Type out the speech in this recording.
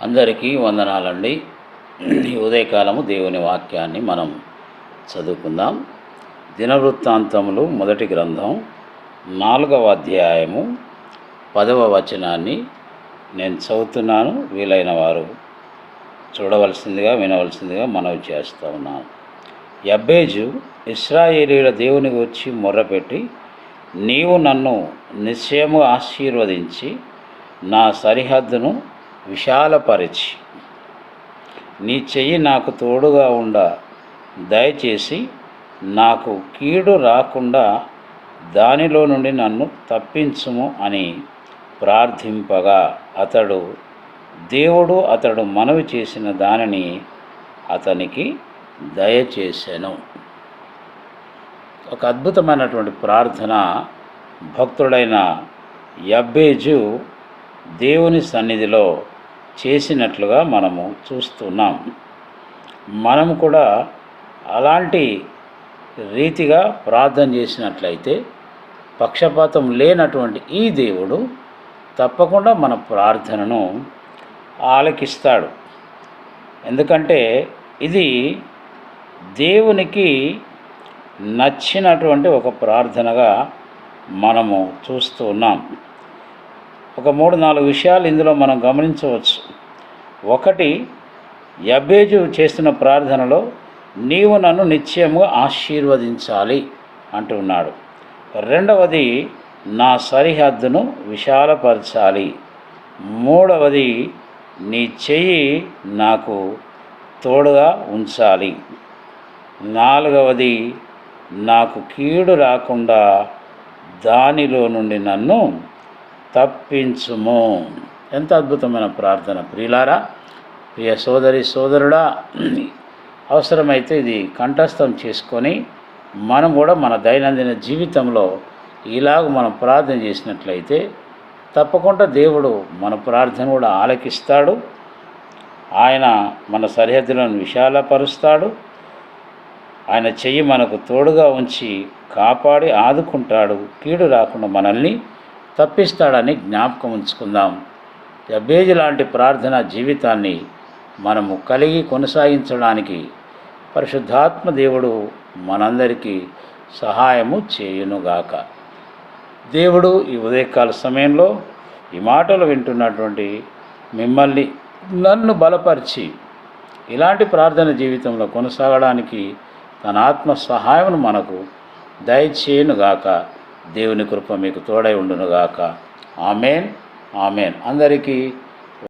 అందరికీ వందనాలండి. ఈ ఉదయకాలము దేవుని వాక్యాన్ని మనం చదువుకుందాం. దినవృత్తాంతములు మొదటి గ్రంథం 4వ అధ్యాయము 10వ వచనాన్ని నేను చదువుతున్నాను. వీలైన వారు చూడవలసిందిగా వినవలసిందిగా మనవి చేస్తూ ఉన్నాను. యబ్బేజు ఇశ్రాయేలీయుల దేవుని వచ్చి మొర్రపెట్టి, నీవు నన్ను నిశ్చయము ఆశీర్వదించి నా సరిహద్దును విశాలపరిచి నీ చెయ్యి నాకు తోడుగా ఉండ దయచేసి నాకు కీడు రాకుండా దానిలో నుండి నన్ను తప్పించుము అని ప్రార్థింపగా దేవుడు అతడు మనవి చేసిన దానిని అతనికి దయచేసెను. ఒక అద్భుతమైనటువంటి ప్రార్థన భక్తుడైన యబ్బేజు దేవుని సన్నిధిలో చేసినట్లుగా మనము చూస్తున్నాం. మనము కూడా అలాంటి రీతిగా ప్రార్థన చేసినట్లయితే పక్షపాతం లేనటువంటి ఈ దేవుడు తప్పకుండా మన ప్రార్థనను ఆలకిస్తాడు. ఎందుకంటే ఇది దేవునికి నచ్చినటువంటి ఒక ప్రార్థనగా మనము చూస్తూ ఉన్నాం. ఒక 3-4 విషయాలు ఇందులో మనం గమనించవచ్చు. ఒకటి, యబ్బేజు చేస్తున్న ప్రార్థనలో నీవు నన్ను నిశ్చయముగా ఆశీర్వదించాలి అంటున్నాడు. రెండవది, నా సరిహద్దును విశాలపరచాలి. మూడవది, నీ చెయ్యి నాకు తోడుగా ఉంచాలి. నాలుగవది, నాకు కీడు రాకుండా దానిలో నుండి నన్ను తప్పించుము. ఎంత అద్భుతమైన ప్రార్థన ప్రియులారా, ప్రియ సోదరి సోదరుడా. అవసరమైతే ఇది కంఠస్థం చేసుకొని మనం కూడా మన దైనందిన జీవితంలో ఇలాగ మనం ప్రార్థన చేసినట్లయితే తప్పకుండా దేవుడు మన ప్రార్థన కూడా ఆలకిస్తాడు. ఆయన మన సరిహద్దులను విశాలపరుస్తాడు. ఆయన చెయ్యి మనకు తోడుగా ఉంచి కాపాడి ఆదుకుంటాడు. కీడు రాకుండా మనల్ని తప్పిస్తాడని జ్ఞాపకం ఉంచుకుందాం. యబ్బేజు లాంటి ప్రార్థన జీవితాన్ని మనము కలిగి కొనసాగించడానికి పరిశుద్ధాత్మ దేవుడు మనందరికీ సహాయము చేయునుగాక. దేవుడు ఈ ఉదయకాల సమయంలో ఈ మాటలు వింటున్నటువంటి మిమ్మల్ని నన్ను బలపరిచి ఇలాంటి ప్రార్థన జీవితంలో కొనసాగడానికి తన ఆత్మ సహాయమును మనకు దయచేయునుగాక. దేవుని కృప మీకు తోడై ఉండునుగాక. Amen, amen. అందరికీ